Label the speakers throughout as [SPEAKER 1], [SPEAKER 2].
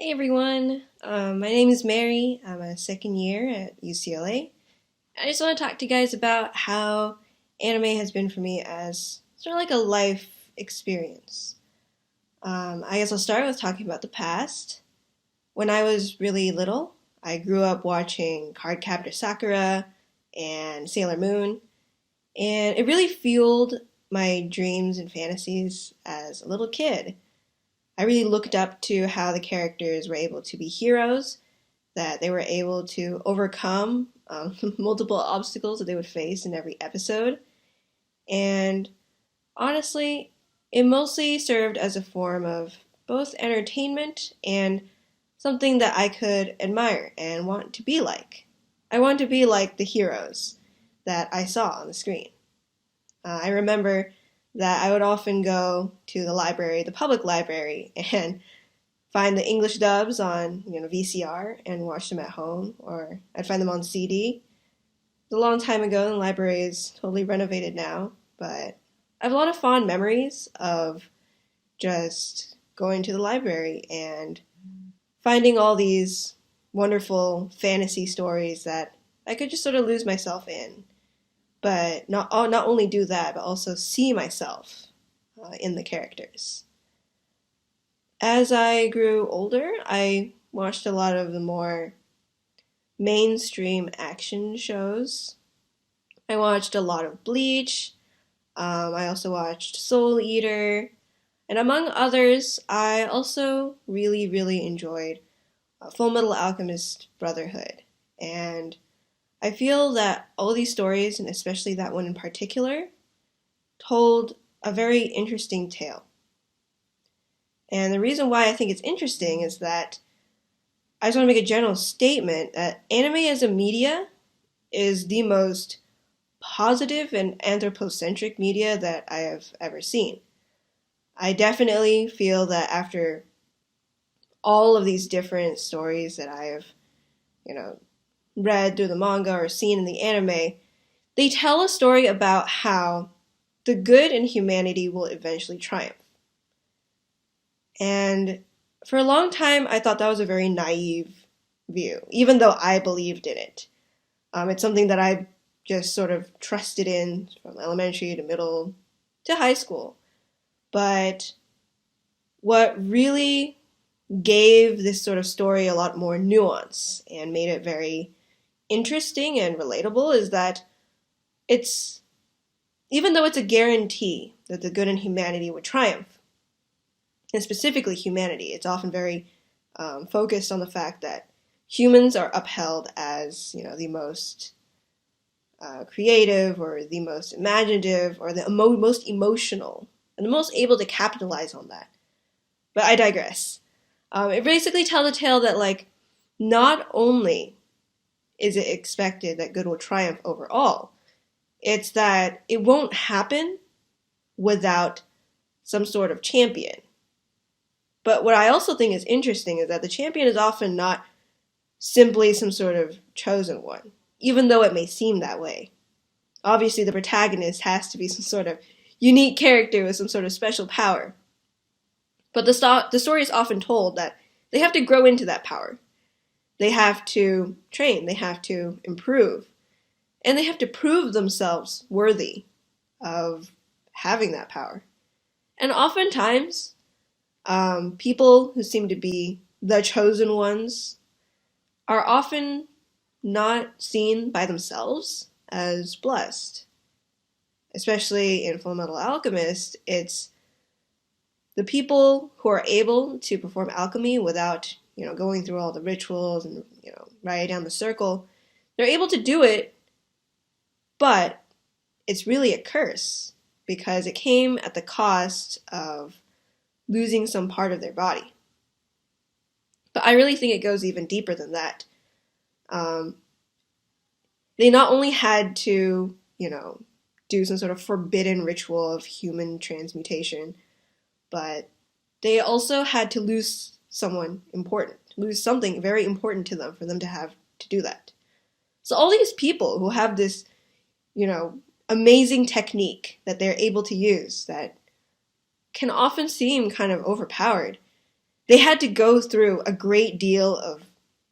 [SPEAKER 1] Hey everyone, my name is Mary. I'm a second year at UCLA. I just want to talk to you guys about how anime has been for me as sort of like a life experience. I guess I'll start with talking about the past. When I was really little, I grew up watching Cardcaptor Sakura and Sailor Moon, and it really fueled my dreams and fantasies as a little kid. I really looked up to how the characters were able to be heroes, that they were able to overcome multiple obstacles that they would face in every episode. And honestly, it mostly served as a form of both entertainment and something that I could admire and want to be like. I want to be like the heroes that I saw on the screen. I remember that I would often go to the library, the public library, and find the English dubs on, VCR and watch them at home, or I'd find them on CD. It's a long time ago, and the library is totally renovated now, but I have a lot of fond memories of just going to the library and finding all these wonderful fantasy stories that I could just sort of lose myself in. But not only do that, but also see myself in the characters. As I grew older, I watched a lot of the more mainstream action shows. I watched a lot of Bleach. I also watched Soul Eater. And among others, I also really, really enjoyed Full Metal Alchemist Brotherhood. And I feel that all these stories, and especially that one in particular, told a very interesting tale. And the reason why I think it's interesting is that I just want to make a general statement that anime as a media is the most positive and anthropocentric media that I have ever seen. I definitely feel that after all of these different stories that I have, read through the manga or seen in the anime, they tell a story about how the good in humanity will eventually triumph. And for a long time, I thought that was a very naive view, even though I believed in it. It's something that I just sort of trusted in from elementary to middle to high school. But what really gave this sort of story a lot more nuance and made it very interesting and relatable is that it's, even though it's a guarantee that the good in humanity would triumph, and specifically humanity, it's often very focused on the fact that humans are upheld as, the most creative or the most imaginative or the most emotional and the most able to capitalize on that. But I digress. It basically tells a tale that, not only is it expected that good will triumph over all, it's that it won't happen without some sort of champion. But what I also think is interesting is that the champion is often not simply some sort of chosen one, even though it may seem that way. Obviously, the protagonist has to be some sort of unique character with some sort of special power. But the story is often told that they have to grow into that power. They have to train, they have to improve, and they have to prove themselves worthy of having that power. And oftentimes, people who seem to be the chosen ones are often not seen by themselves as blessed. Especially in Fullmetal Alchemist, it's the people who are able to perform alchemy without going through all the rituals and, writing down the circle, they're able to do it, but it's really a curse because it came at the cost of losing some part of their body. But I really think it goes even deeper than that. They not only had to, do some sort of forbidden ritual of human transmutation, but they also had to lose someone important, lose something very important to them for them to have to do that. So all these people who have this, amazing technique that they're able to use that can often seem kind of overpowered, they had to go through a great deal of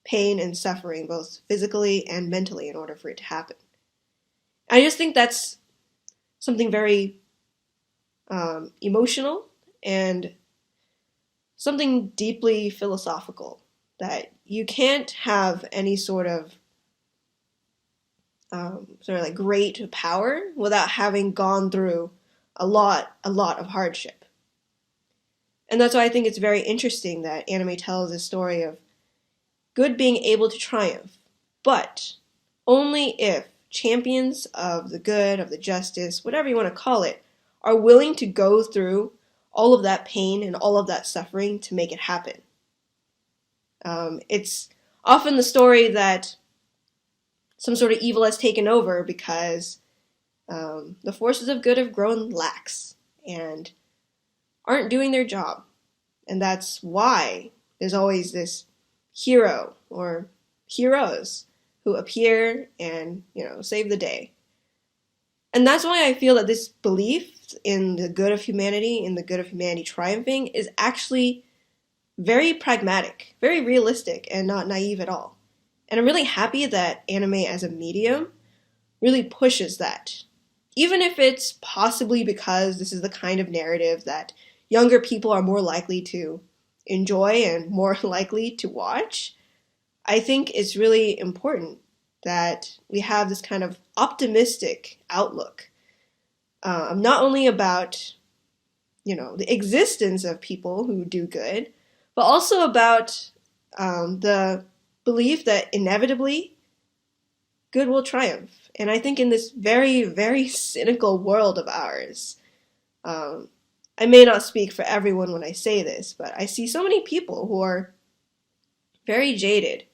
[SPEAKER 1] pain and suffering, both physically and mentally, in order for it to happen. I just think that's something very emotional and something deeply philosophical, that you can't have any sort of like great power without having gone through a lot of hardship. And that's why I think it's very interesting that anime tells a story of good being able to triumph, but only if champions of the good, of the justice, whatever you want to call it, are willing to go through all of that pain and all of that suffering to make it happen. It's often the story that some sort of evil has taken over because the forces of good have grown lax and aren't doing their job. And that's why there's always this hero or heroes who appear and, save the day. And that's why I feel that this belief in the good of humanity, in the good of humanity triumphing, is actually very pragmatic, very realistic, and not naive at all. And I'm really happy that anime as a medium really pushes that. Even if it's possibly because this is the kind of narrative that younger people are more likely to enjoy and more likely to watch, I think it's really important that we have this kind of optimistic outlook, not only about, the existence of people who do good, but also about the belief that inevitably good will triumph. And I think in this very, very cynical world of ours, I may not speak for everyone when I say this, but I see so many people who are very jaded,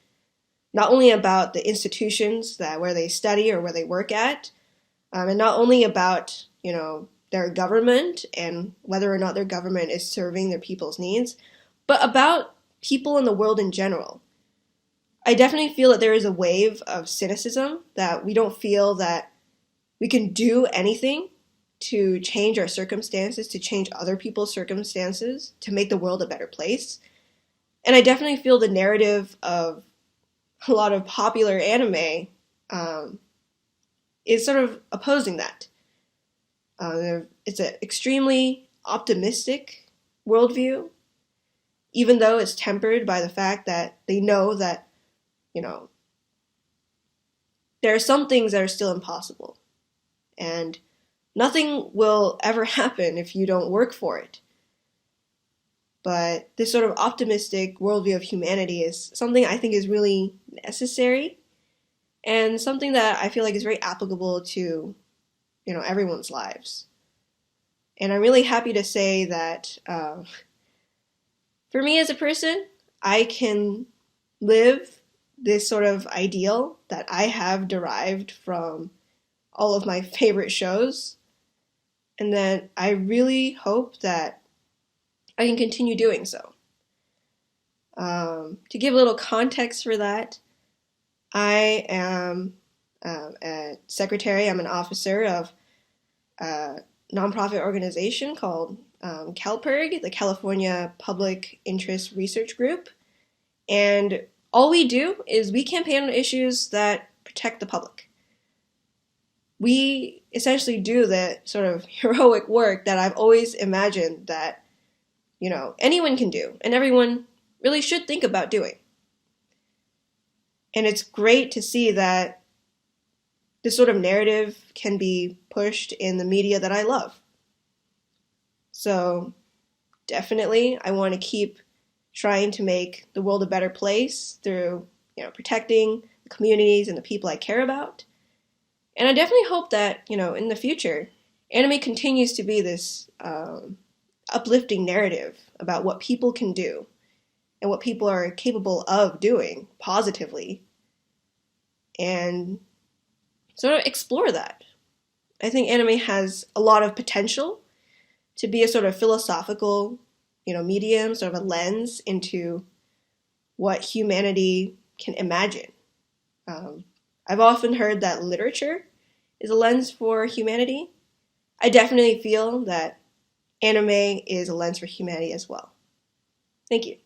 [SPEAKER 1] not only about the institutions where they study or where they work at, and not only about, their government and whether or not their government is serving their people's needs, but about people in the world in general. I definitely feel that there is a wave of cynicism, that we don't feel that we can do anything to change our circumstances, to change other people's circumstances, to make the world a better place. And I definitely feel the narrative of a lot of popular anime is sort of opposing that. It's an extremely optimistic worldview, even though it's tempered by the fact that they know that, there are some things that are still impossible. And nothing will ever happen if you don't work for it. But this sort of optimistic worldview of humanity is something I think is really necessary, and something that I feel like is very applicable to, everyone's lives. And I'm really happy to say that for me as a person, I can live this sort of ideal that I have derived from all of my favorite shows. And then I really hope that I can continue doing so. To give a little context for that, I am a secretary, I'm an officer of a nonprofit organization called CalPIRG, the California Public Interest Research Group. And all we do is we campaign on issues that protect the public. We essentially do the sort of heroic work that I've always imagined that, anyone can do, and everyone really should think about doing. And it's great to see that this sort of narrative can be pushed in the media that I love. So definitely, I want to keep trying to make the world a better place through, protecting the communities and the people I care about. And I definitely hope that, in the future, anime continues to be this uplifting narrative about what people can do and what people are capable of doing positively, and sort of explore that. I think anime has a lot of potential to be a sort of philosophical, medium, sort of a lens into what humanity can imagine. I've often heard that literature is a lens for humanity. I definitely feel that anime is a lens for humanity as well. Thank you.